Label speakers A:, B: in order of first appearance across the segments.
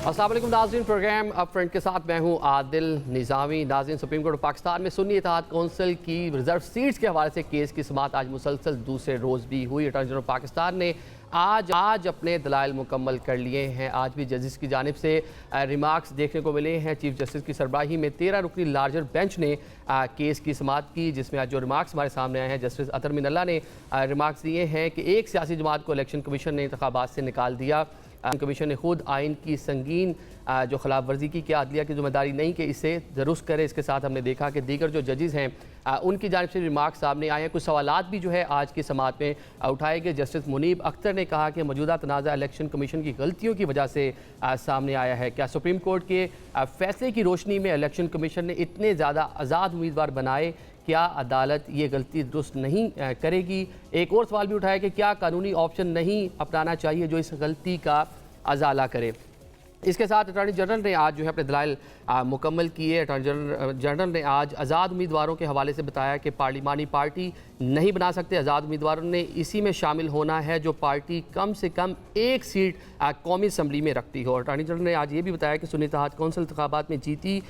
A: अस्सलाम वालेकुम नाज़रीन, प्रोग्राम अप फ्रंट के साथ मैं हूं आदिल निज़ामी। नाज़रीन, सुप्रीम कोर्ट ऑफ पाकिस्तान में सुन्नी इत्तेहाद कौंसिल की रिजर्व सीट्स के हवाले से केस की समाअत आज मुसलसल दूसरे रोज़ भी हुई। अटॉर्नी जनरल पाकिस्तान ने आज अपने दलाइल मुकम्मल कर लिए हैं। आज भी जजेस की जानिब से रिमार्क्स देखने को मिले हैं। चीफ जस्टिस की सरबराही में 13 रुकनी लार्जर बेंच ने केस की समाअत की, जिसमें आज जो रिमार्क्स हमारे सामने आए हैं, जस्टिस अतर मिनल्ला ने रिमार्क्स दिए हैं कि एक सियासी जमात को इलेक्शन कमीशन ने इंतखाबात से निकाल दिया। कमीशन ने खुद आइन की संगीन जो खिलाफ वर्जी की क्या अदलिया की जिम्मेदारी नहीं कि इसे दुरुस्त करे। इसके साथ हमने देखा कि दीगर जो जजेस हैं उनकी जानिब से रिमार्क्स सामने आए हैं। कुछ सवालात भी जो है आज की समाअत में उठाए गए। जस्टिस मुनीब अख्तर ने कहा कि मौजूदा तनाज़ा इलेक्शन कमीशन की गलतियों की वजह से सामने आया है। क्या सुप्रीम कोर्ट के फैसले की रोशनी में इलेक्शन कमीशन ने इतने ज़्यादा आज़ाद उम्मीदवार बनाए, क्या अदालत ये गलती दुरुस्त नहीं करेगी? एक और सवाल भी उठाया कि क्या कानूनी ऑप्शन नहीं अपनाना चाहिए जो इस गलती का अजाला करे। इसके साथ अटॉर्नी जनरल ने आज जो है अपने दलाइल मुकम्मल किए। अटॉर्नी जनरल ने आज आज़ाद उम्मीदवारों के हवाले से बताया कि पार्लिमानी पार्टी नहीं बना सकते। आज़ाद उम्मीदवारों ने इसी में शामिल होना है जो पार्टी कम से कम एक सीट कौमी असम्बली में रखती हो। अटॉर्नी जनरल ने आज ये भी बताया कि सुन्नी इत्तेहाद कौंसिल इंतखाबात में जीती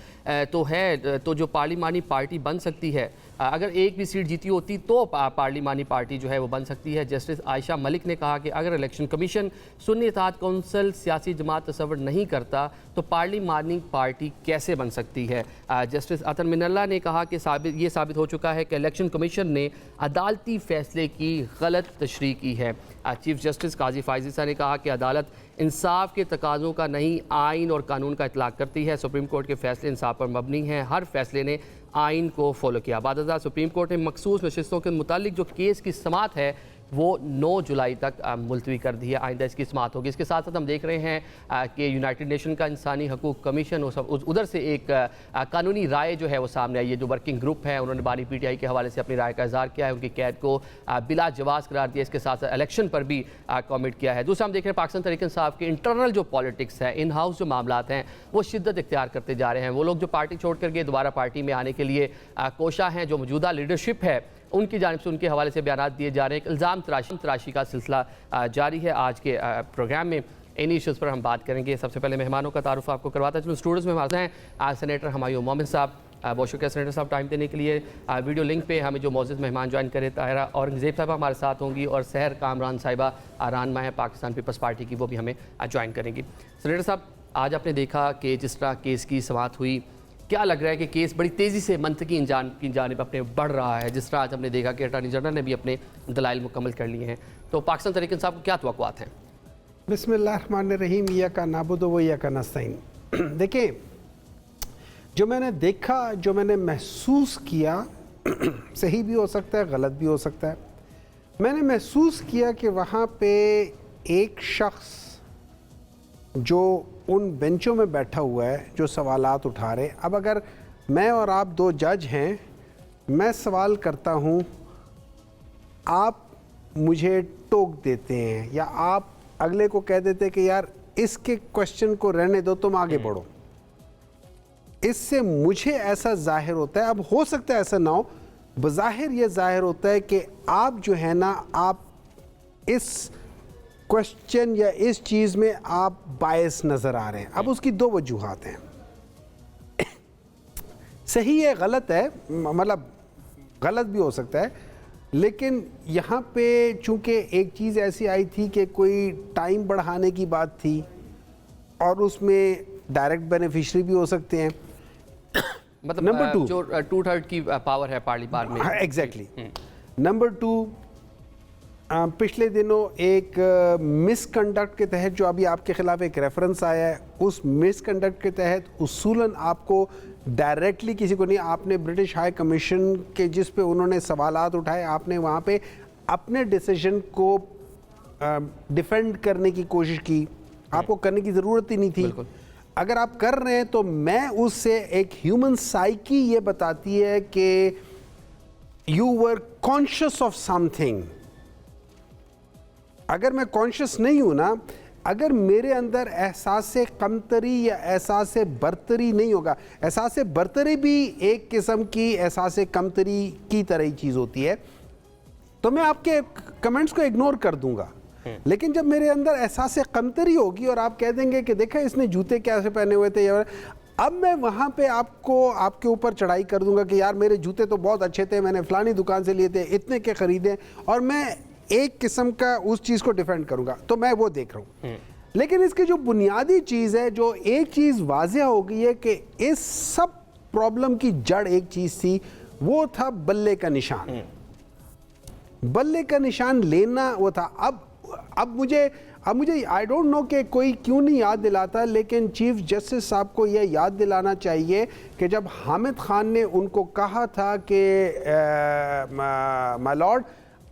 A: तो है तो जो पार्लिमानी पार्टी बन सकती है, अगर एक भी सीट जीती होती तो पार्लिमानी पार्टी जो है वो बन सकती है। जस्टिस आयशा मलिक ने कहा कि अगर इलेक्शन कमीशन सुन्नी इत्तेहाद कौंसिल सियासी जमात तस्वर नहीं करता तो पार्लिमानी पार्टी कैसे बन सकती है। जस्टिस अतर मिनल्ला ने कहा कि ये साबित हो चुका है कि इलेक्शन कमीशन ने अदालती फैसले की गलत तशरीह की है। चीफ जस्टिस काजी फायज़ ने कहा कि अदालत इंसाफ के तकाज़ों का नहीं, आइन और कानून का इतलाक़ करती है। सुप्रीम कोर्ट के फैसले इंसाफ पर मबनी हैं। हर फैसले ने आइन को फॉलो किया। बाद सुप्रीम कोर्ट ने मखसूस नशिस्तों के मुतालिक जो केस की समाअत है वो 9 जुलाई तक मुलतवी कर दी है। आइंदा इसकी समाअत होगी। इसके साथ साथ हम देख रहे हैं कि यूनाइटेड नेशन का इंसानी हकूक़ कमीशन उधर से एक कानूनी राय जो है वो सामने आई है। जो वर्किंग ग्रुप है उन्होंने बानी PTI के हवाले से अपनी राय का इज़हार किया है। उनकी कैद को बिला जवाज़ करार दिया। इसके साथ साथ इलेक्शन पर भी कमेंट किया है। दूसरा हम देख रहे हैं पाकिस्तान तहरीक इंसाफ के इंटरनल जो पॉलिटिक्स है, इन हाउस जो मामलात हैं वो शिद्दत इख्तियार करते जा रहे हैं। वो लोग जो पार्टी छोड़ करके दोबारा पार्टी में आने के लिए कोशा हैं, जो मौजूदा लीडरशिप है उनकी जानिब से उनके हवाले से बयान दिए जा रहे हैं। इल्ज़ाम तराशी का सिलसिला जारी है। आज के प्रोग्राम में इन इशूज़ पर हम बात करेंगे। सबसे पहले मेहमानों का तारुफ आपको करवाता चलूँ। स्टूडियोज़ में हमारे हैं सेनेटर हमायूं मोमिन साहब। बहुत शुक्रिया सेनेटर साहब टाइम देने के लिए। वीडियो लिंक पे हमें जो मौजूद मेहमान ज्वाइन करें, ताहिरा औरंगज़ेब साहबा हमारे साथ होंगी और सहर कामरान साहिबा रानमा है पाकिस्तान पीपल्स पार्टी की, वो भी हमें ज्वाइन करेंगी। सेनेटर साहब, आज आपने देखा कि जिस तरह केस की समाअत हुई, क्या लग रहा है कि केस बड़ी तेज़ी से मंतकी की जानिब अपने बढ़ रहा है? जिस तरह आज हमने देखा कि अटॉर्नी जनरल ने भी अपने दलाइल मुकम्मल कर लिए हैं, तो पाकिस्तान तहरीक इंसाफ को क्या तवक्कुआत हैं?
B: बिस्मिल्लाहिर्रहमानिर्रहीम, या का नाबुदु व या का नस्तईन। देखिए, जो मैंने देखा, जो मैंने महसूस किया, सही भी हो सकता है, गलत भी हो सकता है। मैंने महसूस किया कि वहाँ पे एक शख्स जो उन बेंचों में बैठा हुआ है, जो सवालात उठा रहे। अब अगर मैं और आप दो जज हैं, मैं सवाल करता हूँ, आप मुझे टोक देते हैं या आप अगले को कह देते हैं कि यार इसके क्वेश्चन को रहने दो, तुम आगे बढ़ो। इससे मुझे ऐसा जाहिर होता है, अब हो सकता है ऐसा ना हो, बज़ाहिर ये जाहिर होता है कि आप जो है ना, आप इस क्वेश्चन या इस चीज़ में आप बायस नज़र आ रहे हैं। अब उसकी दो वजूहात हैं, सही है गलत है, मतलब गलत भी हो सकता है, लेकिन यहाँ पे चूँकि एक चीज़ ऐसी आई थी कि कोई टाइम बढ़ाने की बात थी और उसमें डायरेक्ट बेनिफिशरी भी हो सकते हैं।
A: मतलब
B: नंबर 2
A: जो 2/3 की पावर है पार्लियामेंट में।
B: एग्जैक्टली। नंबर 2, पिछले दिनों एक मिसकंडक्ट के तहत जो अभी आपके ख़िलाफ़ एक रेफरेंस आया है, उस मिसकंडक्ट के तहत उसूलन आपको डायरेक्टली किसी को नहीं, आपने ब्रिटिश हाई कमीशन के जिस पे उन्होंने सवालात उठाए, आपने वहाँ पे अपने डिसीजन को डिफेंड करने की कोशिश की। आपको करने की ज़रूरत ही नहीं थी। अगर आप कर रहे हैं तो मैं उससे एक ह्यूमन साइकी ये बताती है कि you were conscious of something. अगर मैं कॉन्शियस नहीं हूं ना, अगर मेरे अंदर एहसास कमतरी या एहसास बरतरी नहीं होगा, एहसास बरतरी भी एक किस्म की एहसास कमतरी की तरह ही चीज़ होती है, तो मैं आपके कमेंट्स को इग्नोर कर दूंगा। लेकिन जब मेरे अंदर एहसास कमतरी होगी और आप कह देंगे कि देखा इसने जूते कैसे पहने हुए थे, अब मैं वहाँ पे आपके ऊपर चढ़ाई कर दूंगा कि यार मेरे जूते तो बहुत अच्छे थे, मैंने फलानी दुकान से लिए थे, इतने के खरीदे, और मैं एक किस्म का उस चीज़ को डिफेंड करूंगा, तो मैं वो देख रहा हूँ। लेकिन इसकी जो बुनियादी चीज़ है, जो एक चीज़ वाज़ेह हो गई है कि इस सब प्रॉब्लम की जड़ एक चीज़ थी, वो था बल्ले का निशान। बल्ले का निशान लेना वो था। अब मुझे आई डोंट नो कि कोई क्यों नहीं याद दिलाता, लेकिन चीफ जस्टिस साहब को यह याद दिलाना चाहिए कि जब हामिद खान ने उनको कहा था कि माय लॉर्ड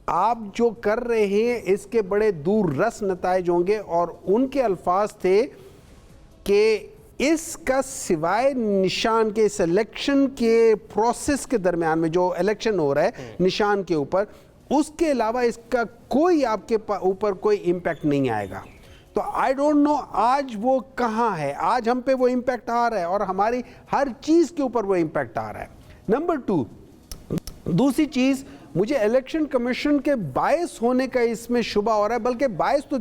B: आप जो कर रहे हैं इसके बड़े दूर रस नताइज होंगे, और उनके अल्फाज थे कि इसका सिवाय निशान के सिलेक्शन के प्रोसेस के दरमियान में जो इलेक्शन हो रहा है निशान के ऊपर, उसके अलावा इसका कोई आपके ऊपर कोई इम्पैक्ट नहीं आएगा। तो आई डोंट नो आज वो कहाँ है। आज हम पे वो इम्पैक्ट आ रहा है और हमारी हर चीज़ के ऊपर वो इम्पैक्ट आ रहा है। नंबर 2, दूसरी चीज़, मुझे इलेक्शन कमीशन के बायस होने का इसमें शुबा हो रहा है, बल्कि बायस तो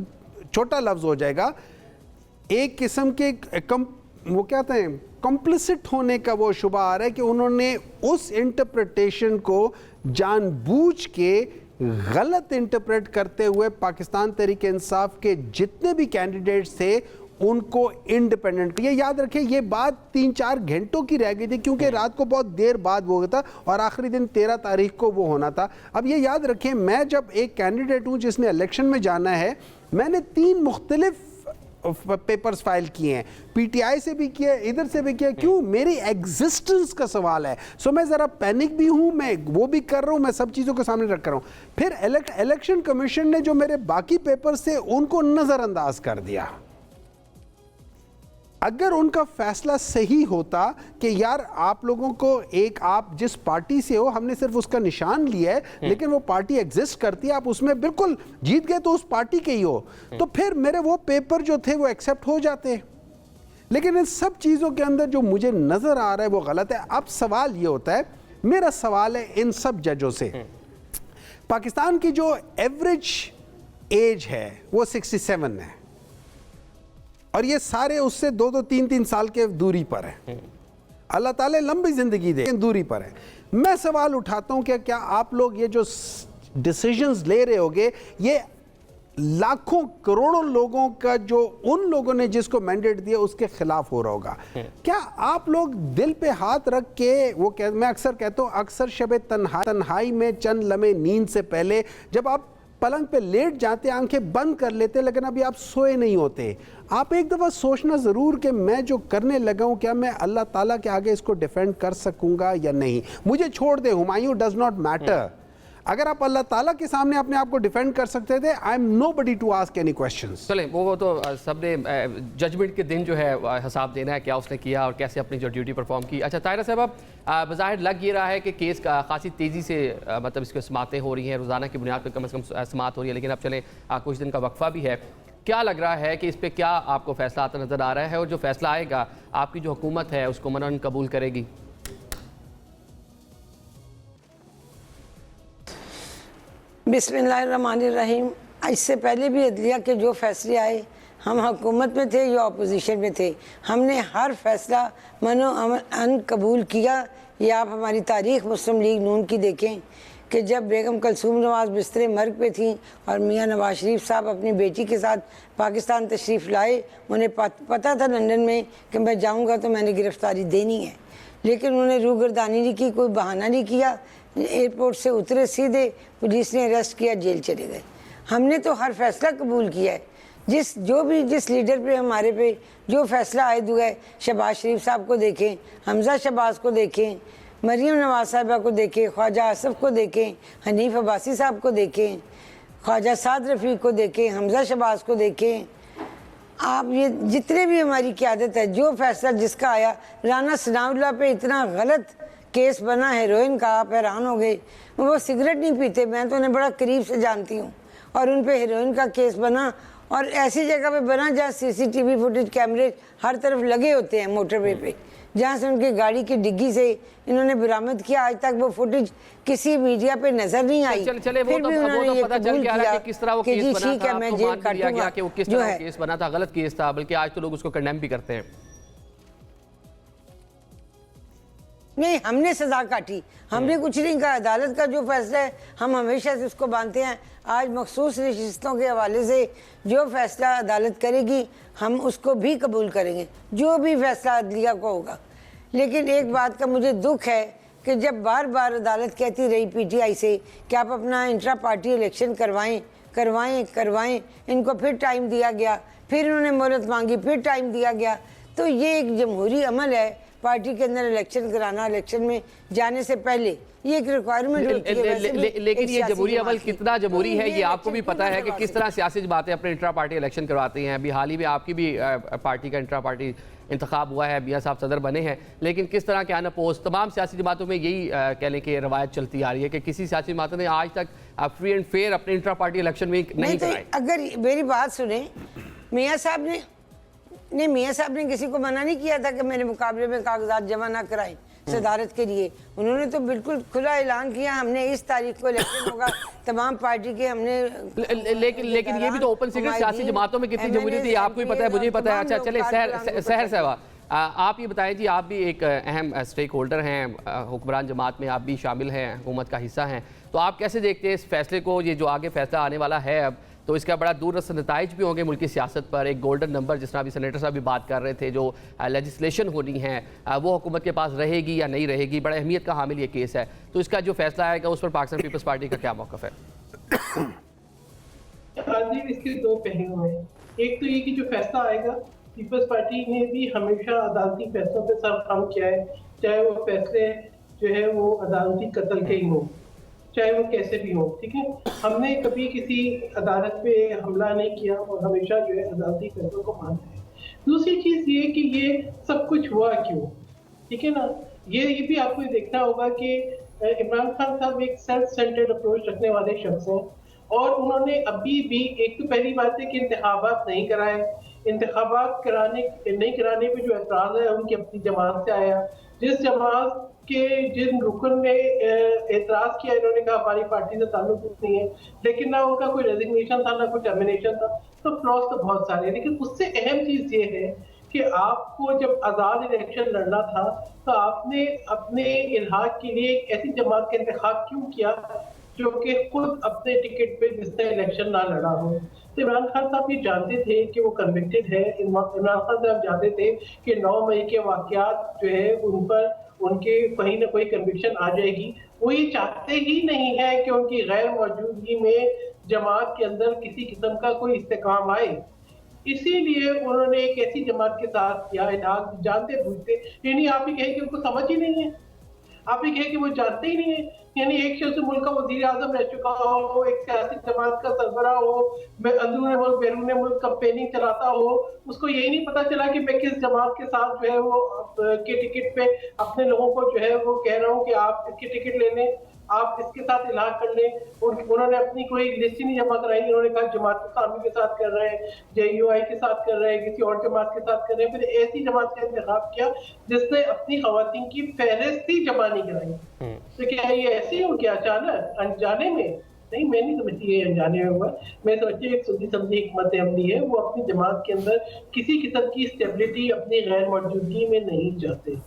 B: छोटा लफ्ज़ हो जाएगा, एक किस्म के वो क्या कहते हैं कॉम्प्लिसिट होने का वो शुबा आ रहा है कि उन्होंने उस इंटरप्रिटेशन को जानबूझ के गलत इंटरप्रेट करते हुए पाकिस्तान तहरीक इंसाफ के जितने भी कैंडिडेट्स थे उनको इंडिपेंडेंट, ये याद रखें ये बात 3-4 घंटों की रह गई थी, क्योंकि रात को बहुत देर बाद वो था और आखिरी दिन 13 तारीख को वो होना था। अब ये याद रखें, मैं जब एक कैंडिडेट हूँ जिसने इलेक्शन में जाना है, मैंने 3 मुख्तलिफ पेपर्स फाइल किए हैं, पीटीआई से भी किया, इधर से भी किया। क्यों? मेरी एग्जिस्टेंस का सवाल है। सो मैं ज़रा पैनिक भी हूँ, मैं वो भी कर रहा हूँ, मैं सब चीज़ों के सामने रख रहा हूँ। फिर इलेक्शन कमीशन ने जो मेरे बाकी पेपर्स थे उनको नज़रअंदाज कर दिया। अगर उनका फैसला सही होता कि यार आप लोगों को आप जिस पार्टी से हो, हमने सिर्फ उसका निशान लिया है, लेकिन वो पार्टी एग्जिस्ट करती है, आप उसमें बिल्कुल जीत गए तो उस पार्टी के ही हो, तो फिर मेरे वो पेपर जो थे वो एक्सेप्ट हो जाते। लेकिन इन सब चीज़ों के अंदर जो मुझे नज़र आ रहा है वो गलत है। अब सवाल ये होता है, मेरा सवाल है इन सब जजों से, पाकिस्तान की जो एवरेज एज है वो 67 है और ये सारे उससे 2-2, 3-3 साल के दूरी पर है। अल्लाह ताला लंबी जिंदगी दे, दूरी पर है। मैं सवाल उठाता हूं कि क्या आप लोग ये जो डिसीजंस ले रहे होगे, ये लाखों करोड़ों लोगों का जो उन लोगों ने जिसको मैंडेट दिया उसके खिलाफ हो रहा होगा? क्या आप लोग दिल पे हाथ रख के मैं अक्सर कहता हूं, अक्सर शब तन्हाई में चंद लम्हे नींद से पहले जब आप पलंग पे लेट जाते, आंखें बंद कर लेते, लेकिन अभी आप सोए नहीं होते, आप एक दफ़ा सोचना ज़रूर कि मैं जो करने लगा हूँ क्या मैं अल्लाह ताला के आगे इसको डिफेंड कर सकूँगा या नहीं। मुझे छोड़ दे, हुमायूं डज नॉट मैटर। अगर आप अल्लाह ताला के सामने अपने आप को डिफेंड कर सकते थे, I am nobody to ask any questions.
A: चलें, वो तो सबने जजमेंट के दिन जो है हिसाब देना है क्या उसने किया और कैसे अपनी जो ड्यूटी परफॉर्म की। अच्छा ताहिरा साहब, अब बज़ाहिर लग ये रहा है कि केस का खासी तेज़ी से मतलब इसकी समातें हो रही हैं, रोज़ाना की बुनियाद पर कम से कम समात हो रही है, लेकिन अब चले कुछ दिन का वक्फा भी है। क्या लग रहा है कि इस पर क्या आपको फैसला आता नज़र आ रहा है, और जो फैसला आएगा आपकी जो हुकूमत है उसको मनन कबूल करेगी?
C: बिस्मिल्लाहिर्रहमानिर्रहीम। इससे पहले भी अदलिया के जो फैसले आए, हम हुकूमत में थे या अपोजिशन में थे, हमने हर फैसला मनो अमन कबूल किया। ये आप हमारी तारीख़ मुस्लिम लीग नून की देखें कि जब बेगम कलसूम नवाज़ बिस्तरे मर्ग पे थी और मियाँ नवाज शरीफ साहब अपनी बेटी के साथ पाकिस्तान तशरीफ़ लाए, उन्हें पता था लंदन में कि मैं जाऊँगा तो मैंने गिरफ़्तारी देनी है, लेकिन उन्होंने रूगर्दानी नहीं की, कोई बहाना नहीं किया, एयरपोर्ट से उतरे, सीधे पुलिस ने अरेस्ट किया, जेल चले गए। हमने तो हर फैसला कबूल किया है। जिस लीडर पे हमारे पे जो फैसला आयद हुआ है, शहबाज शरीफ साहब को देखें, हमजा शहबाज को देखें, मरीम नवाज साहिबा को देखें, ख्वाजा आसफ को देखें, हनीफ अब्बासी साहब को देखें, ख्वाजा साद रफ़ीक को देखें, हमजा शहबाज को देखें, आप ये जितने भी हमारी क़यादत है, जो फैसला जिसका आया, राना सनाउल्लाह पे इतना गलत केस बना हेरोइन का, आप हैरान हो गए। वो सिगरेट नहीं पीते, मैं तो उन्हें बड़ा करीब से जानती हूँ, और उन पे हेरोइन का केस बना और ऐसी जगह पे बना जहाँ सीसीटीवी फुटेज कैमरे हर तरफ लगे होते हैं मोटरवे पे, जहाँ से उनकी गाड़ी की डिग्गी से इन्होंने बरामद किया। आज तक वो फुटेज किसी मीडिया पे नजर नहीं आई।
A: चले वो तो पता चल गया कि किस तरह वो केस बना था,
C: मैं जेल
A: काटूंगा कि वो किस तरह केस बना था, गलत केस था, बल्कि आज तो लोग उसको कंडेम भी करते हैं।
C: नहीं, हमने सजा काटी, हमने कुछ नहीं कहा। अदालत का जो फैसला है हम हमेशा से उसको मानते हैं। आज मखसूस नशिस्तों के हवाले से जो फैसला अदालत करेगी हम उसको भी कबूल करेंगे, जो भी फैसला अदलिया को होगा। लेकिन एक बात का मुझे दुख है कि जब बार बार अदालत कहती रही पीटीआई से कि आप अपना इंट्रा पार्टी इलेक्शन करवाएं, इनको फिर टाइम दिया गया, फिर इन्होंने मोहलत मांगी, फिर टाइम दिया गया। तो ये एक जमहूरी अमल है, पार्टी के अंदर इलेक्शन कराना, इलेक्शन में जाने से पहले ये एक रिक्वायरमेंट होती है।
A: लेकिन ये जमहूरी अमल कितना जमहूरी है ये आपको भी पता है कि किस तरह सियासी जमातें अपने इंट्रा पार्टी इलेक्शन करवाती हैं। अभी हाल ही में आपकी भी पार्टी का इंट्रा पार्टी इंतखाब हुआ है, मियां साहब सदर बने हैं, लेकिन किस तरह के अनअपोज तमाम सियासी जमातों में यही कह लें कि रवायत चलती आ रही है कि किसी सियासी जमात ने आज तक फ्री एंड फेयर अपने इंट्रा पार्टी इलेक्शन में नहीं कराए।
C: अगर मेरी बात सुने, मियां साहब ने किसी को मना नहीं किया था कि मेरे मुकाबले में कागजात जमा ना कराएं सदारत के लिए। उन्होंने तो बिल्कुल खुला ऐलान किया हमने इस तारीख को इलेक्शन होगा, तमाम पार्टी के हमने।
A: लेकिन ये भी तो ओपन सीक्रेट, सियासी जमातों में कितनी जमहूरियत थी आपको भी पता है, मुझे भी पता है। अच्छा चले सहर साहब, आप ये बताएं जी, आप भी एक अहम स्टेक होल्डर हैं, हुक्मरान जमात में आप भी शामिल हैं, हुकूमत का हिस्सा हैं, तो आप कैसे देखते हैं इस फैसले को? ये जो आगे फैसला आने वाला है अब, तो इसका बड़ा दूररस नताइज भी होंगे मुल्क की सियासत पर। एक गोल्डन नंबर जिस तरह अभी सेनेटर साहब भी बात कर रहे थे, जो लेजिस्लेशन होनी है वो हुकूमत के पास रहेगी या नहीं रहेगी, बड़ा अहमियत का हामिल ये केस है। तो इसका जो फैसला आएगा उस पर पाकिस्तान पीपल्स पार्टी का क्या मौक़िफ़ है?
D: इसके दो पहलू हैं। एक तो ये कि जो फैसला आएगा, पीपल्स पार्टी ने भी हमेशा अदालती फैसलों पे सर खम किया है, चाहे वो फैसले जो है वो अदालती कत्ल के ही हो, चाहे वो कैसे भी हो, ठीक है। हमने कभी किसी अदालत पे हमला नहीं किया और हमेशा जो है अदालती फैसलों को मानते हैं। दूसरी चीज ये कि ये सब कुछ हुआ क्यों, ठीक है ना। ये भी आपको देखना होगा कि इमरान खान साहब एक सेल्फ सेंटर्ड अप्रोच रखने वाले शख्स हैं और उन्होंने अभी भी, एक तो पहली बात है कि इंतखाबात नहीं कराए, इंतखाबात नहीं कराने पे जो एतराज़ है उनकी अपनी जमात से आया। जिस जमात के जिन रुकन ने एतराज़ किया, इन्होंने कहा हमारी पार्टी से ताल्लुक नहीं है, लेकिन ना उनका कोई रेजिग्नेशन था ना कोई टर्मिनेशन था, तो फ्लॉज तो बहुत सारे। लेकिन उससे अहम चीज़ ये है कि आपको जब आज़ाद इलेक्शन लड़ना था तो आपने अपने इल्हाक के लिए एक ऐसी जमात का इंतखाब क्यों किया जो कि खुद अपने टिकट पे जिसने इलेक्शन ना लड़ा हो। तो इमरान खान साहब ये जानते थे कि वो कन्विक्टेड है। इमरान खान साहब जानते थे कि 9 मई के वाकयात जो है उन पर उनके कहीं ना कोई कन्विक्शन आ जाएगी। वो ये चाहते ही नहीं है कि उनकी गैर मौजूदगी में जमात के अंदर किसी किस्म का कोई इस्तेकाम आए, इसीलिए उन्होंने एक ऐसी जमात के साथ किया इल्हाक जानते बूझते। यानी आप ही कहें कि उनको समझ ही नहीं है, आप ही कहें कि वो जानते ही नहीं है। यानी एक शख्स मुल्क का वजीर आजम रह चुका हो, एक सियासी जमात का सरबराह हो, अंदरूनी मुल्क बैरून मुल्क कैंपेनिंग चलाता हो, उसको यही नहीं पता चला कि मैं किस जमात के साथ जो है वो के टिकट पे अपने लोगों को जो है वो कह रहा हूँ कि आप इसकी टिकट ले लें, आप इसके साथ इलाज कर लें। उन्होंने अपनी कोई लिस्ट ही नहीं जमा कराई। उन्होंने कहा जमात इस्लामी के साथ कर रहे हैं, JUI के साथ कर रहे हैं, किसी और जमात के साथ कर रहे हैं। फिर ऐसी जमात का इंतखाब किया जिसने अपनी खवातीन की फहरिस्त ही जमा नहीं कराई। तो क्या ये ऐसे हो गया अचानक अनजाने में? नहीं, मैं नहीं समझती ये अनजाने में हुआ। मैं समझती हूँ एक सोची समझी हिकमत अमली है। वो अपनी जमात के अंदर किसी किस्म की स्टेबिलिटी अपनी गैर मौजूदगी में नहीं चाहते।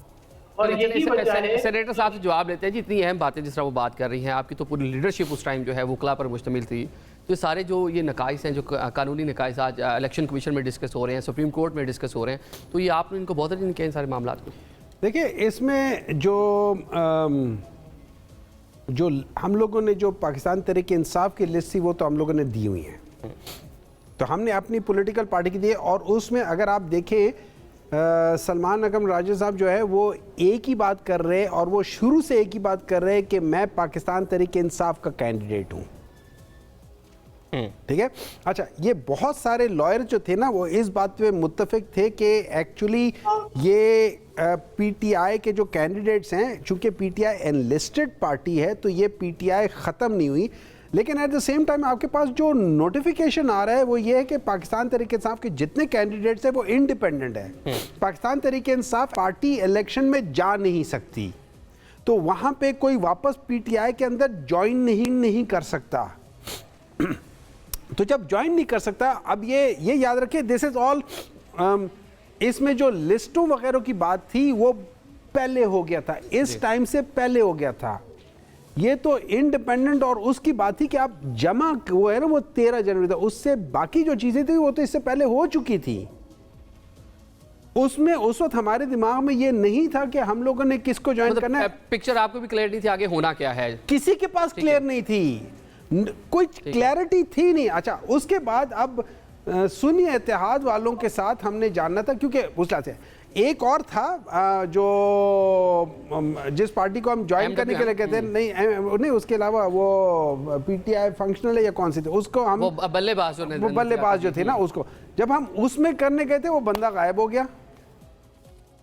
D: और यही वजह है।
A: सेनेटर साहब से जवाब लेते हैं जी, इतनी अहम बातें जिस तरह वो बात कर रही हैं, आपकी तो पूरी लीडरशिप उस टाइम जो है वकला पर मुश्तमिल थी। तो सारे जो ये नकाइस हैं, जो कानूनी नकाइस आज इलेक्शन कमीशन में डिस्कस हो रहे हैं, सुप्रीम कोर्ट में डिस्कस हो रहे हैं, तो ये आपने इनको बहुत अच्छे इन सारे मामला को?
B: देखिए, इसमें जो हम लोगों ने जो पाकिस्तान तहरीक इंसाफ की लिस्ट थी वो तो हम लोगों ने दी हुई है, तो हमने अपनी पॉलिटिकल पार्टी की दी है। और उसमें अगर आप देखें सलमान अकरम राजा साहब जो है वो एक ही बात कर रहे हैं और वो शुरू से एक ही बात कर रहे हैं कि मैं पाकिस्तान तहरीक इंसाफ का कैंडिडेट हूँ, ठीक है। अच्छा, ये बहुत सारे लॉयर जो थे ना वो इस बात पे मुत्तफिक थे कि एक्चुअली ये PTI के जो कैंडिडेट्स हैं, चूंकि PTI एनलिस्टेड पार्टी है तो ये PTI ख़त्म नहीं हुई। लेकिन एट द सेम टाइम आपके पास जो नोटिफिकेशन आ रहा है वो ये है कि पाकिस्तान तहरीक इंसाफ के जितने कैंडिडेट्स हैं वो इंडिपेंडेंट है। पाकिस्तान तहरीक इंसाफ पार्टी इलेक्शन में जा नहीं सकती, तो वहां पे कोई वापस पीटीआई के अंदर ज्वाइन नहीं कर सकता। तो जब ज्वाइन नहीं कर सकता, अब ये याद रखिए दिस इज ऑल, इसमें जो लिस्टों वगैरह की बात थी वो पहले हो गया था, इस टाइम से पहले हो गया था। ये तो इंडिपेंडेंट और उसकी बात थी कि आप जमा वो है ना, वो 13 जनवरी था, उससे बाकी जो चीजें थी वो तो इससे पहले हो चुकी थी। उसमें उस वक्त हमारे दिमाग में ये नहीं था कि हम लोगों ने किसको ज्वाइन करना है।
A: पिक्चर आपको भी क्लियर नहीं थी आगे होना क्या है,
B: किसी के पास क्लियर नहीं थी, कोई क्लैरिटी थी नहीं। अच्छा, उसके बाद अब सुन्नी इत्तेहाद वालों के साथ हमने जानना था, क्योंकि उस से एक और था जो जिस पार्टी को हम ज्वाइन करने के लिए कहते हैं, नहीं उसके अलावा वो पीटीआई फंक्शनल है या कौन सी थी, उसको हम वो बल्लेबाज जो थे ना, उसको जब हम उसमें करने गए थे वो बंदा गायब हो गया,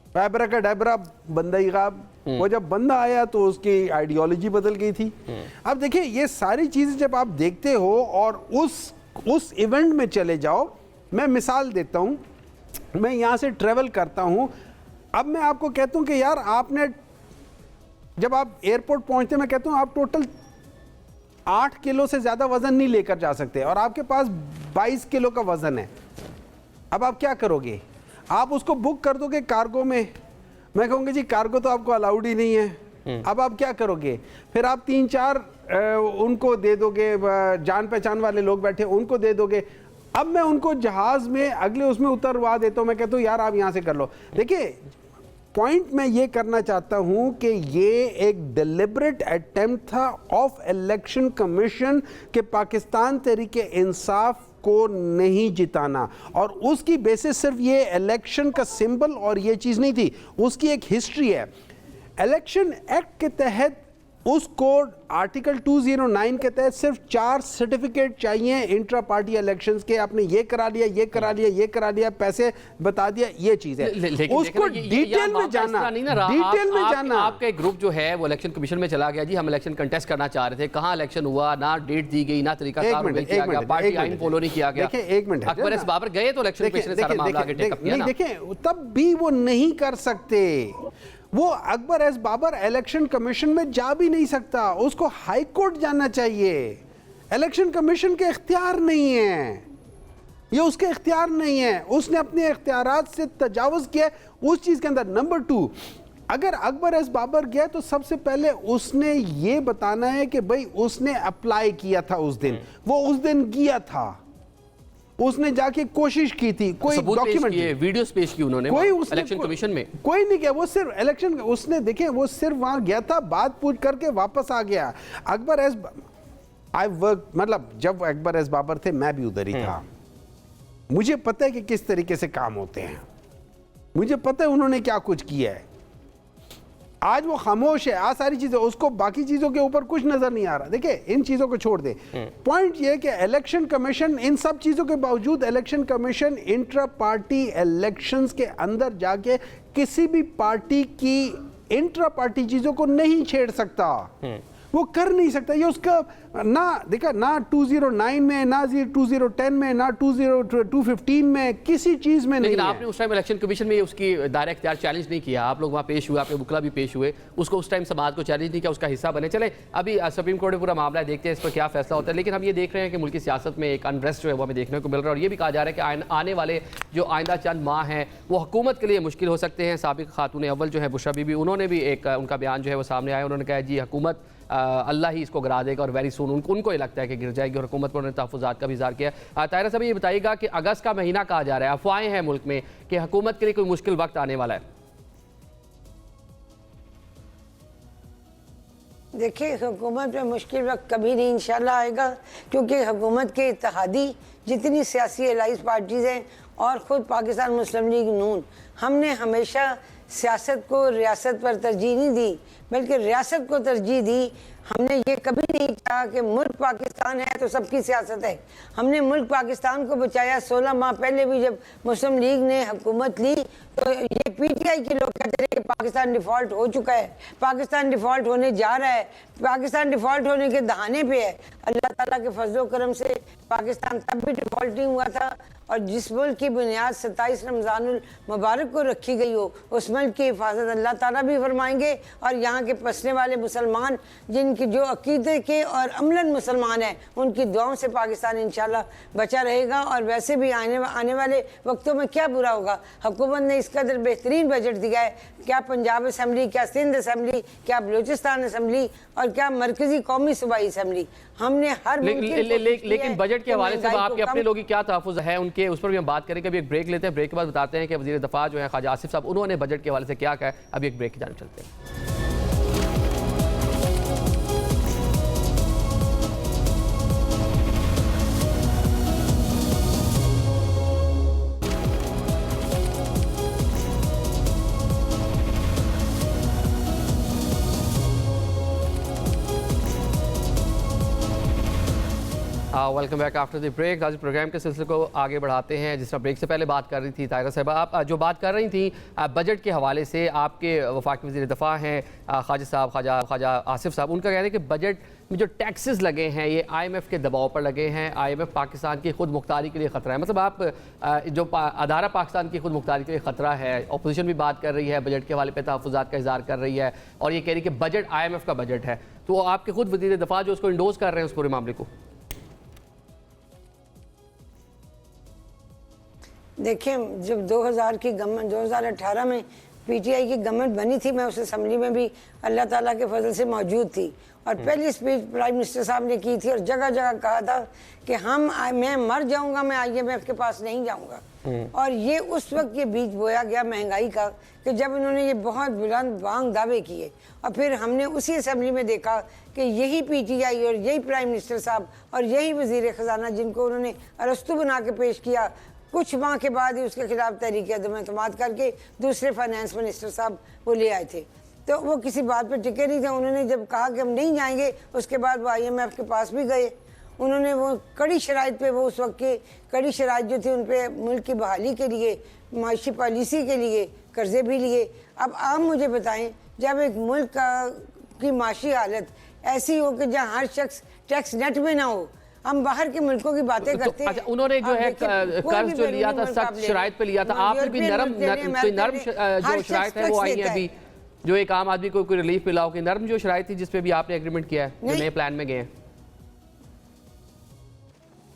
B: पैबरा का डैबरा, बंदा ही गायब। वो जब बंदा आया तो उसकी आइडियोलॉजी बदल गई थी। अब देखिए ये सारी चीजें जब आप देखते हो और उस इवेंट में चले जाओ, मैं मिसाल देता हूं, मैं यहां से ट्रेवल करता हूं, अब मैं आपको कहता हूं कि यार आपने जब आप एयरपोर्ट पहुंचते, मैं कहता हूं आप टोटल 8 किलो से ज्यादा वजन नहीं लेकर जा सकते और आपके पास 22 किलो का वजन है। अब आप क्या करोगे? आप उसको बुक कर दोगे कार्गो में, मैं कहूँगी जी कार्गो तो आपको अलाउड ही नहीं है। अब आप क्या करोगे? फिर आप 3-4 उनको दे दोगे, जान पहचान वाले लोग बैठे उनको दे दोगे। अब मैं उनको जहाज में अगले उसमें उतरवा देता हूँ, मैं कहता हूँ यार आप यहाँ से कर लो। देखिए पॉइंट मैं ये करना चाहता हूं कि ये एक डिलिबरेट अटेम्प्ट था ऑफ इलेक्शन कमीशन के पाकिस्तान तहरीक इंसाफ को नहीं जिताना, और उसकी बेसिस सिर्फ ये इलेक्शन का सिंबल और ये चीज नहीं थी, उसकी एक हिस्ट्री है। इलेक्शन एक्ट के तहत उसको आर्टिकल 209 के तहत सिर्फ 4 सर्टिफिकेट चाहिए इंट्रा पार्टी इलेक्शंस के। आपने ये करा लिया, ये करा लिया, ये करा लिया, पैसे बता दिया, ये चीज है। उसको डिटेल में जाना, डिटेल में जाना।
A: आपका एक ग्रुप जो है वो इलेक्शन कमीशन में चला गया, जी हम इलेक्शन कंटेस्ट करना चाह रहे थे, कहां इलेक्शन हुआ, ना डेट दी गई, ना तरीका किया गया, पार्टी आइन फॉलो नहीं किया गया।
B: देखिए एक मिनट,
A: अकबर एस बाबर गए तो इलेक्शन कमीशन ने सारा मामला आगे टेकअप किया ना।
B: देखिए तब भी वो नहीं कर सकते, वो Akbar S Babar election commission में जा भी नहीं सकता, उसको हाई कोर्ट जाना चाहिए। इलेक्शन कमीशन के इख्तियार नहीं है, ये उसके इख्तियार नहीं है, उसने अपने इख्तियारात से तजावुज किया उस चीज के अंदर। नंबर 2, अगर अकबर एस बाबर गया तो सबसे पहले उसने ये बताना है कि भाई उसने अप्लाई किया था उस दिन, वो उस दिन गया था, उसने जाके कोशिश की थी, कोई डॉक्यूमेंट,
A: वीडियोस पेश की उन्होंने, कोई इलेक्शन कमीशन में कोई
B: नहीं किया, वो सिर्फ इलेक्शन उसने देखे, वो सिर्फ वहां गया था, बात पूछ करके वापस आ गया। अकबर एस आई वर्क, मतलब जब अकबर एस बाबर थे मैं भी उधर ही था, मुझे पता है कि किस तरीके से काम होते हैं, मुझे पता है उन्होंने क्या कुछ किया है। आज वो खामोश है, आ सारी चीजें, उसको बाकी चीजों के ऊपर कुछ नजर नहीं आ रहा। देखिए इन चीजों को छोड़ दे, पॉइंट ये है कि इलेक्शन कमीशन इन सब चीजों के बावजूद election commission intra party elections के अंदर जाके किसी भी पार्टी की इंट्रा पार्टी चीजों को नहीं छेड़ सकता, वो कर नहीं सकता। ये उसका ना देखा, ना 209 में, ना 2010 में, ना 215 में, किसी चीज में नहीं।
A: लेकिन आपने उस टाइम इलेक्शन कमीशन में उसकी डायरेक्ट इख्तियार चैलेंज नहीं किया, आप लोग वहाँ पेश हुए, आपके वकला भी पेश हुए, उसको उस टाइम समाज को चैलेंज नहीं किया, उसका हिस्सा बने। चले अभी सुप्रीम कोर्ट में पूरा मामला है, देखते हैं इस पर क्या फैसला होता है। लेकिन हम ये देख रहे हैं कि मुल्क की सियासत में एक अनरेस्ट जो है वो हमें देखने को मिल रहा है, और ये भी कहा जा रहा है कि आने वाले जो आइंदा चंद माह हैं वो हुकूमत के लिए मुश्किल हो सकते हैं। साबिक खातून अव्वल जो है बुशरा बीबी, उन्होंने भी एक उनका बयान जो है वो सामने आया, उन्होंने कहा जी हुकूमत अल्लाह ही इसको गिरा देगा और वेरी सून उनको ही लगता है कि गिर जाएगी, और हुकूमत पर उन्होंने तहफ़्फ़ुज़ात का भी इज़हार किया। ताहिरा साहब ये बताइएगा कि अगस्त का महीना कहा जा रहा है, अफवाहें हैं मुल्क में कि हुकूमत के लिए कोई मुश्किल वक्त आने वाला है।
C: देखिए हुकूमत में मुश्किल वक्त कभी नहीं इंशाल्लाह आएगा, क्योंकि हुकूमत के इत्तेहादी जितनी सियासी एलाइज पार्टीज़ हैं और ख़ुद पाकिस्तान मुस्लिम लीग नून, हमने हमेशा सियासत को रियासत पर तरजीह नहीं दी, बल्कि रियासत को तरजीह दी। हमने ये कभी नहीं कहा कि मुल्क पाकिस्तान है तो सबकी सियासत है। हमने मुल्क पाकिस्तान को बचाया। 16 माह पहले भी जब मुस्लिम लीग ने हुकूमत ली तो ये पीटीआई के लोग कहते थे कि पाकिस्तान डिफ़ॉल्ट हो चुका है, पाकिस्तान डिफ़ॉल्ट होने जा रहा है, पाकिस्तान डिफ़ॉल्ट होने के दहाने पे है। अल्लाह ताला के फजलो करम से पाकिस्तान तब भी डिफ़ॉल्ट नहीं हुआ था, और जिस मुल्क की बुनियाद 27 रमज़ानुल मुबारक को रखी गई हो उस मुल्क की हिफाजत अल्लाह ताला भी फरमाएंगे। और यहाँ के बसने वाले मुसलमान जिनकी जो अकीदे के और अमलन मुसलमान हैं उनकी दुआओं से पाकिस्तान इंशाल्लाह बचा रहेगा। और वैसे भी आने वाले वक्तों में क्या बुरा होगा, हुकूमत ने इस कदर बेहतरीन बजट दिया है। क्या पंजाब असम्बली, क्या सिंध असम्बली, क्या बलूचिस्तान असम्बली और क्या मरकजी कौमी सूबाई असम्बली, हमने हर
A: लेकिन बजट के हवाले से आपके अपने लोगों की क्या तहफ़्फ़ुज़ है उनके, उस पर भी हम बात करेंगे। अभी एक ब्रेक लेते हैं, ब्रेक के बाद बताते हैं कि वज़ीर दफ़ा जो है ख्वाजा आसिफ साहब, उन्होंने बजट के हवाले से क्या कहा है। अभी एक ब्रेक की जानिब चलते हैं। Welcome back after the break. आज प्रोग्राम के सिलसिले को आगे बढ़ाते हैं। जिस तरह ब्रेक से पहले बात कर रही थी ताहिरा साहब, आप जो बात कर रही थी बजट के हवाले से, आपके वफाकी वज़ीर दफ़ा हैं ख्वाजा आसिफ साहब, उनका कहना है कि बजट में जो टैक्सेस लगे हैं ये IMF के दबाव पर लगे हैं। IMF पाकिस्तान की खुद मुख्तारी के लिए ख़तरा है। मतलब आप जो अदारा पाकिस्तान की खुद मुख्तारी के लिए ख़तरा है। अपोजिशन भी बात कर रही है, बजट के हवाले पर तहफ़्फ़ुज़ात का इज़हार कर रही है और ये कह रही है कि बजट IMF का बजट है। तो आपके खुद वज़ीर दफ़ा जो उसको इंडोज़ कर रहे हैं उस पूरे मामले को।
C: देखें, जब 2018 में पीटीआई की गवर्नमेंट बनी थी, मैं उस असम्बली में भी अल्लाह ताला के फजल से मौजूद थी और पहली स्पीच प्राइम मिनिस्टर साहब ने की थी और जगह जगह कहा था कि मैं मर जाऊंगा, मैं IMF के पास नहीं जाऊंगा। और ये उस वक्त ये बीज बोया गया महंगाई का कि जब उन्होंने ये बहुत बुलंद बांग दावे किए और फिर हमने उसी असम्बली में देखा कि यही पीटीआई और यही प्राइम मिनिस्टर साहब और यही वज़ीर ख़जाना जिनको उन्होंने अरस्तु बना के पेश किया, कुछ माह के बाद ही उसके खिलाफ तहरीक अदम एतमाद करके दूसरे फाइनेंस मिनिस्टर साहब वो ले आए थे। तो वो किसी बात पे टिके नहीं थे। उन्होंने जब कहा कि हम नहीं जाएंगे, उसके बाद वो IMF के पास भी गए। उन्होंने वो कड़ी शराइत पे, वो उस वक्त की कड़ी शराइत जो थी उन पर मुल्क की बहाली के लिए, माशी पॉलिसी के लिए कर्जे भी लिए। अब आप मुझे बताएं, जब एक मुल्क की माशी हालत ऐसी हो कि जहाँ हर शख्स टैक्स नेट में ना हो, हम बाहर के मुल्कों की बातें करते हैं।
A: अच्छा, उन्होंने जो है कर्ज जो लिया था सख्त शराइत पे लिया था, आपने भी नरम जो शराइत है वो आई है अभी, जो एक आम आदमी को कोई रिलीफ मिला हो कि नरम जो शराइत थी जिसपे भी आपने एग्रीमेंट किया है, जो नए प्लान में गए हैं।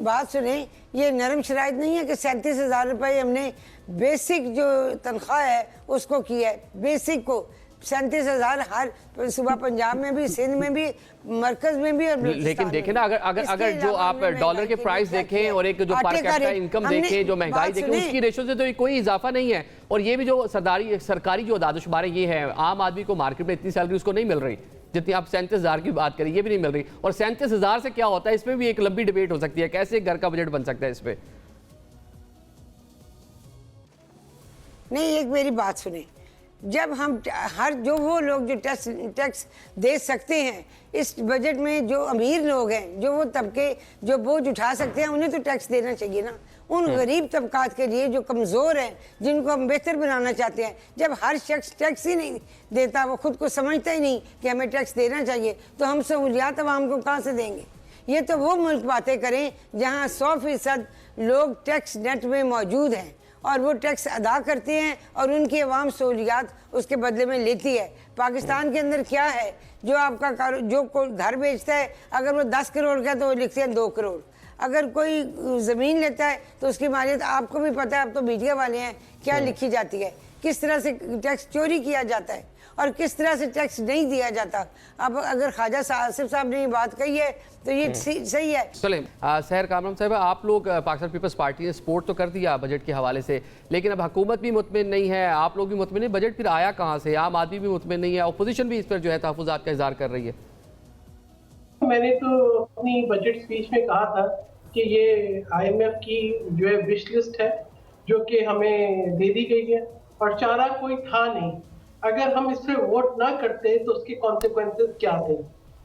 C: बात सुने, ये नरम शराइत नहीं है कि 37,000 रुपये हमने बेसिक जो तनख्वाह है उसको किया है। बेसिक को 37,000 हर सुबह पंजाब में भी, सिंध में भी, मरकज में भी। और
A: लेकिन देखें ना, अगर जो आप डॉलर के प्राइस देखें और एक जो पर कैपिटा इनकम देखें, जो महंगाई देखें, उसकी रेशो से तो कोई इजाफा नहीं है। और ये भी जो सरकारी जो दादोशुमार ये है, आम आदमी को मार्केट में इतनी सैलरी उसको नहीं मिल रही जितनी आप 37,000 की बात करें, ये भी नहीं मिल रही। और 37,000 से क्या होता है, इसमें भी एक लंबी डिबेट हो सकती है, कैसे घर का बजट बन सकता है इस पे।
C: नहीं, एक मेरी बात सुने, जब हम हर जो वो लोग जो टैक्स दे सकते हैं इस बजट में, जो अमीर लोग हैं, जो वो तबके जो बोझ उठा सकते हैं, उन्हें तो टैक्स देना चाहिए ना। उन गरीब तबकात के लिए जो कमज़ोर हैं, जिनको हम बेहतर बनाना चाहते हैं, जब हर शख्स टैक्स ही नहीं देता, वो खुद को समझता ही नहीं कि हमें टैक्स देना चाहिए, तो हम सहूलियात आवाम को कहाँ से देंगे। ये तो वो मुल्क बातें करें जहाँ 100% लोग टैक्स नेट में मौजूद हैं और वो टैक्स अदा करते हैं और उनकी अवाम सहूलियात उसके बदले में लेती है। पाकिस्तान के अंदर क्या है, जो आपका जो कोई घर बेचता है, अगर वो 10 करोड़ का तो वो लिखते हैं 2 करोड़। अगर कोई ज़मीन लेता है तो उसकी मालियत आपको भी पता है, आप तो मीडिया वाले हैं, क्या लिखी जाती है, किस तरह से टैक्स चोरी किया जाता है और किस तरह से टैक्स नहीं दिया जाता। अब अगर ख्वाजा आसिफ साहब ने ये बात कही है तो ये सही है।
A: चलें, सहर कामरान साहब, आप लोग पाकिस्तान पीपल्स पार्टी ने सपोर्ट तो कर दिया बजट के हवाले से, लेकिन अब हुकूमत भी मुतमिन नहीं है, आप लोग भी मुतमिन नहीं, बजट फिर आया कहाँ से? आम आदमी भी मुतमिन नहीं है, अपोजिशन भी इस पर जो है तहफ़्फ़ुज़ात का इज़हार कर रही है।
D: मैंने तो अपनी बजट स्पीच में कहा था कि ये IMF की जो है विश लिस्ट है जो कि हमें दे दी गई है और चारा कोई था नहीं। अगर हम इस पे वोट ना करते तो उसके कॉन्सिक्वेंसेस क्या थे।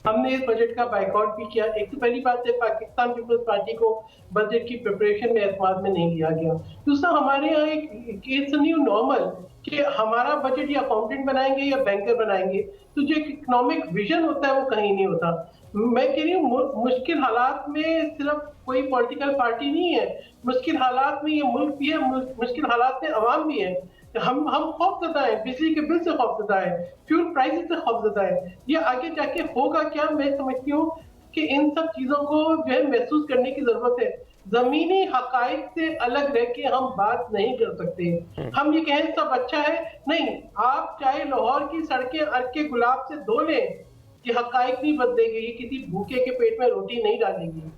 D: हमने इस बजट का बाइकआउट भी किया। एक तो पहली बात है, पाकिस्तान पीपल्स पार्टी को बजट की प्रिपरेशन में एतमाद में नहीं लिया गया। दूसरा, हमारे यहाँ एक इट्स न्यू नॉर्मल कि हमारा बजट या अकाउंटेंट बनाएंगे या बैंकर बनाएंगे, तो जो एक इकोनॉमिक विजन होता है वो कहीं नहीं होता। मैं कह रही हूँ मुश्किल हालात में सिर्फ कोई पॉलिटिकल पार्टी नहीं है, मुश्किल हालात में ये मुल्क भी है, मुश्किल हालात में अवाम भी है। हम खौफजदा है, बिजली के बिल से खौफजदा है, फ्यूल प्राइसेस से खौफजदा है। ये आगे जाके होगा क्या, मैं समझती हूँ कि इन सब चीजों को जो है महसूस करने की जरूरत है। जमीनी हकाइक से अलग रह के हम बात नहीं कर सकते। हम ये कहें सब अच्छा है, नहीं। आप चाहे लाहौर की सड़कें अर्क के गुलाब से धो लें, ये हकाइक नहीं बदलेगी, ये किसी भूखे के पेट में रोटी नहीं डालेगी।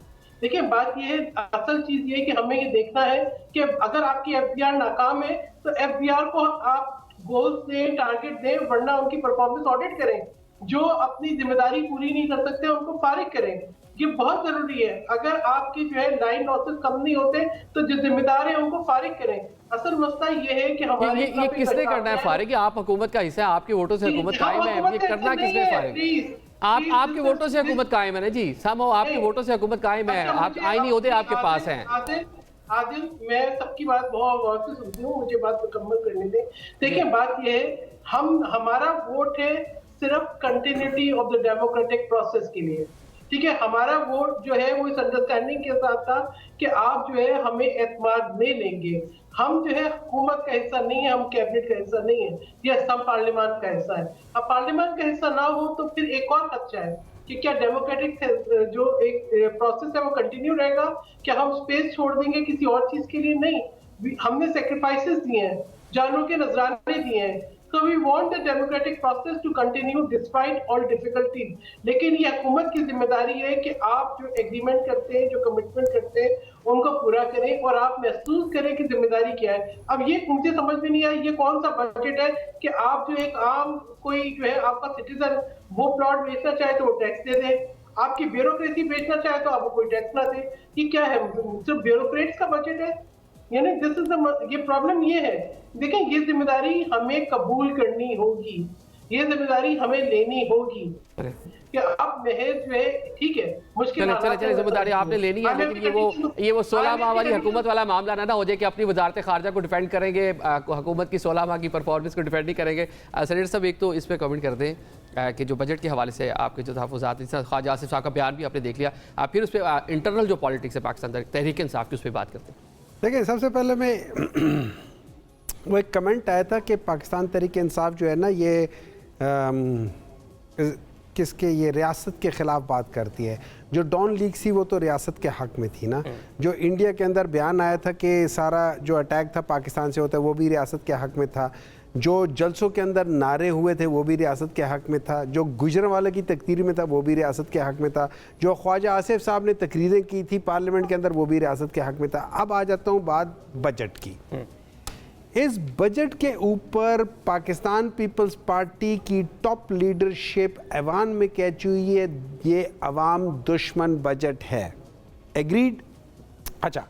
D: देखिए, बात ये है, असल चीज ये है कि हमें ये देखना है कि अगर आपकी एफबीआर नाकाम है तो एफबीआर को आप गोल दें, टारगेट दें, वरना उनकी परफॉर्मेंस ऑडिट करें। जो अपनी जिम्मेदारी पूरी नहीं कर सकते उनको फारिग करें। ये बहुत जरूरी है। अगर आपके जो है लाइन लॉसेस कम नहीं होते तो जो जिम्मेदार है उनको फारिग करें। असल मसला ये है कि हमारे
A: ये किसने करना है फारिग? आप हुकूमत का हिस्सा है, आपके वोटों से हुकूमत कायम है, ये करना किसने फारिग? आपके वोटों से हुकूमत कायम है ना जी, समो आपके वोटों से हुकूमत कायम है, आप आईनी ओहदे आपके पास हैं।
D: आदिल, मैं सबकी बात बहुत गौर से सुनती हूँ, मुझे बात मुकम्मल करने दें। देखिए, बात ये है, हमारा वोट है सिर्फ continuity of the democratic process के लिए। ठीक है, हमारा वोट जो है वो इस अंडरस्टैंडिंग के साथ था कि आप जो है हमें एतमाद में लेंगे। हम जो है हुकूमत का हिस्सा नहीं है, हम कैबिनेट का हिस्सा नहीं है, यस हम पार्लियामान का हिस्सा है। अब पार्लियामान का हिस्सा ना हो तो फिर एक और खदशा है कि क्या डेमोक्रेटिक जो एक प्रोसेस है वो कंटिन्यू रहेगा, क्या हम स्पेस छोड़ देंगे किसी और चीज के लिए? नहीं, हमने सेक्रीफाइसेस दिए हैं, जानों के नजराने दिए हैं। So we want the democratic process to continue despite all difficulties. लेकिन ये हुकूमत की जिम्मेदारी है कि आप जो एग्रीमेंट करते हैं, जो कमिटमेंट करते हैं, उनको पूरा करें और आप महसूस करें कि जिम्मेदारी क्या है। अब ये मुझे समझ में नहीं आया, ये कौन सा बजट है कि आप जो एक आम कोई जो है आपका सिटीजन वो प्लॉट बेचना चाहे तो वो टैक्स दे दे, आपकी ब्यूरोक्रेसी बेचना चाहे तो आपको कोई टैक्स ना दे। ये क्या है? सिर्फ ब्यूरोक्रेट्स का बजट है? यानी दिस इज द ये प्रॉब्लम ये है। देखिए, ये जिम्मेदारी हमें कबूल करनी होगी, ये जिम्मेदारी हमें लेनी होगी कि आप महज जो है, ठीक है, मुश्किल
A: चले जिम्मेदारी आपने लेनी है, लेकिन ये वो 16 माह वाली हुकूमत वाला मामला ना हो जाए कि अपनी वजारत खारजा को डिफेंड करेंगे, हुकूमत की 16 माह की परफॉर्मेंस को डिफेंड नहीं करेंगे। सेनेटर साहब, एक तो इस पर कमेंट कर दें कि जो बजट के हवाले से आपके जो तहफ़्फ़ुज़ात, ख्वाजा आसिफ साहब का बयान भी आपने देख लिया, आप फिर उस पर इंटरनल जो पॉलिटिक्स है पाकिस्तान तहरीक इंसाफ की, उस पर बात करते हैं।
B: देखिए, सबसे पहले मैं वो एक कमेंट आया था कि पाकिस्तान तहरीक इंसाफ जो है ना ये किसके ये रियासत के ख़िलाफ़ बात करती है। जो डॉन लीग थी वो तो रियासत के हक़ में थी ना। जो इंडिया के अंदर बयान आया था कि सारा जो अटैक था पाकिस्तान से होता है वो भी रियासत के हक़ में था। जो जलसों के अंदर नारे हुए थे वो भी रियासत के हक़ में था। जो गुजरांवाला की तकरीर में था वो भी रियासत के हक़ में था। जो ख्वाजा आसिफ साहब ने तकरीरें की थी पार्लियामेंट के अंदर वो भी रियासत के हक़ में था। अब आ जाता हूँ बात बजट की। इस बजट के ऊपर पाकिस्तान पीपल्स पार्टी की टॉप लीडरशिप ऐवान में कह चुकी है ये अवाम दुश्मन बजट है। एग्रीड? अच्छा,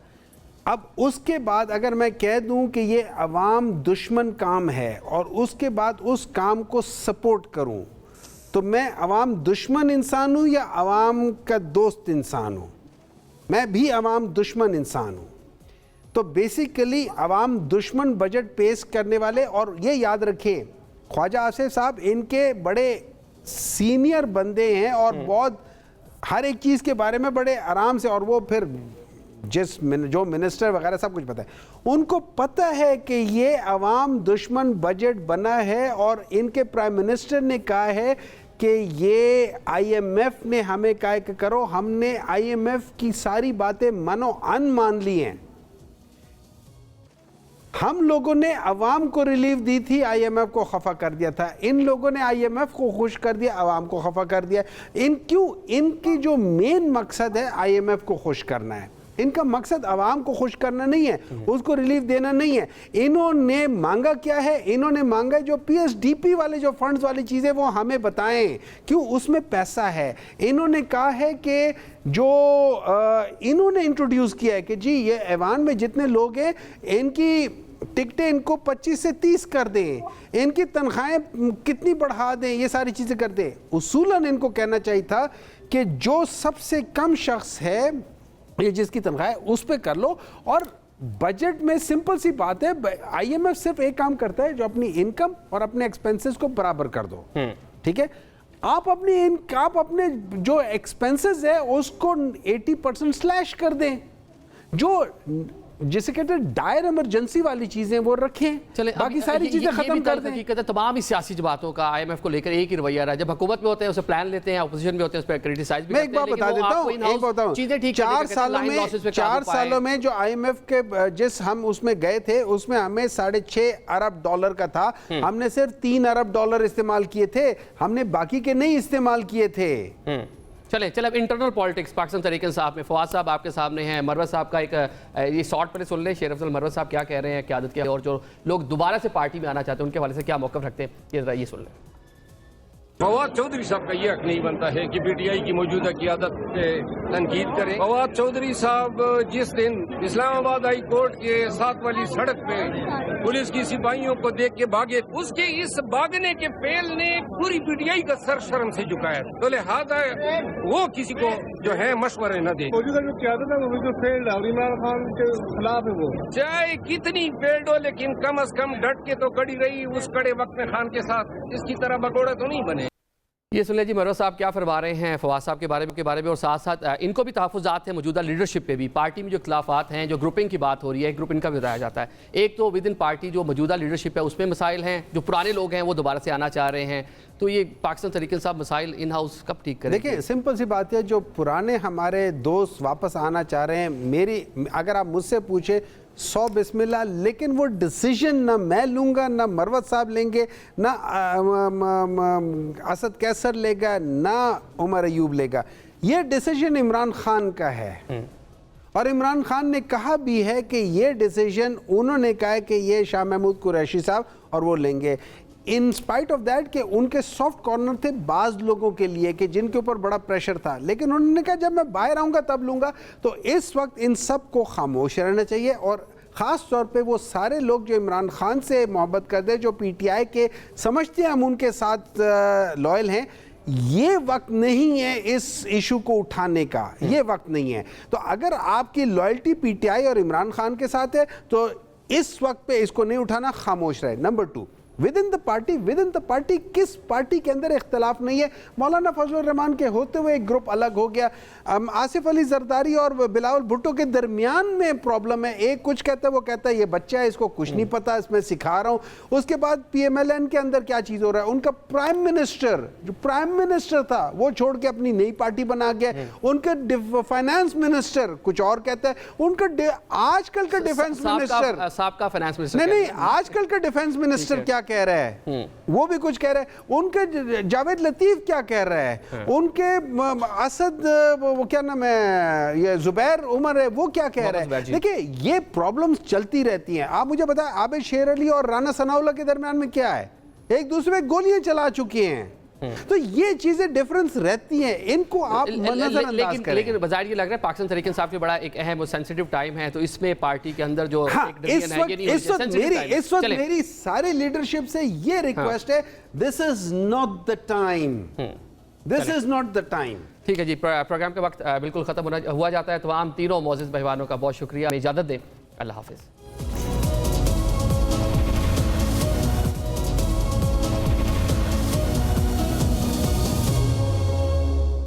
B: अब उसके बाद अगर मैं कह दूं कि ये अवाम दुश्मन काम है और उसके बाद उस काम को सपोर्ट करूं, तो मैं अवाम दुश्मन इंसान हूं या अवाम का दोस्त इंसान हूं? मैं भी अवाम दुश्मन इंसान हूं। तो बेसिकली अवाम दुश्मन बजट पेश करने वाले, और ये याद रखें ख्वाजा आसिफ साहब इनके बड़े सीनियर बंदे हैं और बहुत हर एक चीज़ के बारे में बड़े आराम से, और वो फिर जो मिनिस्टर वगैरह सब कुछ पता है, उनको पता है कि ये अवाम दुश्मन बजट बना है। और इनके प्राइम मिनिस्टर ने कहा है कि ये IMF ने हमें कहा कि करो, हमने IMF की सारी बातें मानो अन मान ली हैं। हम लोगों ने अवाम को रिलीफ दी थी, IMF को खफा कर दिया था। इन लोगों ने IMF को खुश कर दिया, अवाम को खफा कर दिया। इनकी जो मेन मकसद है IMF को खुश करना है। इनका मकसद अवाम को खुश करना नहीं है, उसको रिलीफ देना नहीं है। इन्होंने मांगा क्या है? इन्होंने मांगा जो PSDP वाले जो फंड्स वाली चीज़ें वो हमें बताएं, क्यों उसमें पैसा है। इन्होंने कहा है कि जो इन्होंने इंट्रोड्यूस किया है कि जी ये ऐवान में जितने लोग हैं इनकी टिकटें इनको 25 से 30 कर दें, इनकी तनख्वाहें कितनी बढ़ा दें, ये सारी चीज़ें कर दें। उसूलन इनको कहना चाहिए था कि जो सबसे कम शख्स है ये जिसकी तनख्वाह है उस पे कर लो। और बजट में सिंपल सी बात है, आईएमएफ सिर्फ एक काम करता है, जो अपनी इनकम और अपने एक्सपेंसेस को बराबर कर दो, ठीक है। आप अपने जो एक्सपेंसेस है उसको 80% स्लैश कर दें, जो जिसे कहते हैं डायर इमरजेंसी वाली चीजें वो रखें,
A: चले
B: बाकी सारी चीजें खत्म कर दें।
A: हकीकत है तमाम ही सियासी बातों का आईएमएफ को लेकर एक ही रवैया रहा है। जब हुकूमत में होते हैं उसे प्लान लेते हैं, अपोजिशन में होते हैं उस पर क्रिटिसाइज भी
B: मैं एक बात बता देता हूं,
A: चीजें ठीक
B: 4 सालों में जो आईएमएफ के जिस हम उसमें गए थे उसमें हमें $6.5 अरब का था, हमने सिर्फ $3 अरब इस्तेमाल किए थे, हमने बाकी के नहीं इस्तेमाल किए थे।
A: चले अब इंटरनल पॉलिटिक्स पाकिस्तान तहरीक इंसाफ में फवाद साहब आपके सामने हैं। मरवत साहब का एक ये शॉर्ट पर सुन ले, शेर अफजल मरवत साहब क्या कह रहे हैं क़यादत के, और जो लोग दोबारा से पार्टी में आना चाहते हैं उनके हवाले से क्या मौक़िफ़ रखते हैं, ये जरा ये सुन लें।
E: फवाद चौधरी साहब का ये हक नहीं बनता है कि पीटीआई की मौजूदा क़यादत पे तनकीद करें। फवाद चौधरी साहब जिस दिन इस्लामाबाद हाई कोर्ट के साथ वाली सड़क पे पुलिस की सिपाहियों को देख के भागे, उसके इस भागने के फेल ने पूरी पीटीआई का सर शर्म से झुकाया। तो लिहाजा वो किसी को जो है मशवरे न दे।
F: मौजूदा जो क़यादत है वो जो फेल्ड है और इमरान खान के खिलाफ है, वो
E: चाहे कितनी फेल्ड हो लेकिन कम अज कम डट के तो खड़ी रही उस कड़े वक्त में खान के साथ, इसकी तरह भगोड़ा तो नहीं बने।
A: ये सुन लीजिए मरवत साहब क्या फरमा रहे हैं फवाद साहब के बारे में और साथ साथ इनको भी तहफ़्फ़ुज़ात हैं मौजूदा लीडरशिप पे भी। पार्टी में जो इख्तिलाफ़ात हैं, जो ग्रुपिंग की बात हो रही है, ग्रुप इनका भी बताया जाता है। एक तो विद इन पार्टी जो मौजूदा लीडरशिप है उसमें मसाइल हैं, जो पुराने लोग हैं वो दोबारा से आना चाह रहे हैं, तो ये पाकिस्तान तहरीक इंसाफ मसाइल इन हाउस कब ठीक करें?
B: देखिए सिंपल सी बात है, जो पुराने हमारे दोस्त वापस आना चाह रहे हैं, अगर आप मुझसे पूछे 100 बिस्मिल्लाह, लेकिन वो डिसीजन ना मैं लूँगा, ना मरवत साहब लेंगे, ना असद कैसर लेगा, ना उमर अयूब लेगा। ये डिसीजन इमरान खान का है और इमरान खान ने कहा भी है कि ये डिसीजन उन्होंने कहा है कि ये शाह महमूद कुरैशी साहब और वो लेंगे। इन स्पाइट ऑफ दैट कि उनके सॉफ्ट कॉर्नर थे बाज़ लोगों के लिए कि जिनके ऊपर बड़ा प्रेशर था, लेकिन उन्होंने कहा जब मैं बाहर आऊँगा तब लूँगा। तो इस वक्त इन सब को खामोश रहना चाहिए और ख़ास तौर पे वो सारे लोग जो इमरान खान से मोहब्बत करते हैं, जो पीटीआई के समझते हैं हम उनके साथ लॉयल हैं, ये वक्त नहीं है इस इशू को उठाने का, ये वक्त नहीं है। तो अगर आपकी लॉयल्टी पीटीआई और इमरान खान के साथ है तो इस वक्त पे इसको नहीं उठाना, खामोश रहे। Number 2, with in the party किस पार्टी के अंदर इख्तलाफ नहीं है। मौलाना फजलुर रहमान के होते हुए एक ग्रुप अलग हो गया, आसिफ अली जरदारी और बिलावल भुट्टो के दरमियान में प्रॉब्लम है। एक कुछ कहता है, वो कहता है ये बच्चा है, इसको कुछ नहीं पता, इसमें सिखा रहा हूँ। उसके बाद PMLN के अंदर क्या चीज़ हो रहा है, उनका प्राइम मिनिस्टर था वो छोड़ के अपनी नई पार्टी बना गया। उनका फाइनेंस मिनिस्टर कुछ और कहता है, उनका आजकल का डिफेंस मिनिस्टर
A: साहब फाइनेंस मिनिस्टर
B: नहीं, आजकल का डिफेंस मिनिस्टर क्या कह रहा है, वो भी कुछ कह रहा है। उनके जावेद लतीफ क्या कह रहा है, उनके असद वो क्या नाम है, ये जुबैर उमर है, वो क्या कह रहा है। देखिए ये प्रॉब्लम्स चलती रहती हैं। आप मुझे बताएं आबिद शेर अली और राना सनाउल्लाह के दरमियान में क्या है, एक दूसरे में गोलियां चला चुके हैं। तो ये चीजें डिफरेंस रहती हैं, इनको आप नजरअंदाज करें।
A: लेकिन बाजार ये लग रहा है पाकिस्तान तहरीक इंसाफ के बड़ा एक अहम और सेंसिटिव टाइम है, तो इसमें पार्टी के अंदर जो
B: इस वक्त मेरी सारे लीडरशिप से ये रिक्वेस्ट है, this is not the time, this is not the time.
A: ठीक है जी, प्रोग्राम का वक्त बिल्कुल खत्म हुआ जाता है। तमाम तीनों मौजूद मेहमानों का बहुत शुक्रिया, इजाजत दें, अल्लाह हाफिज।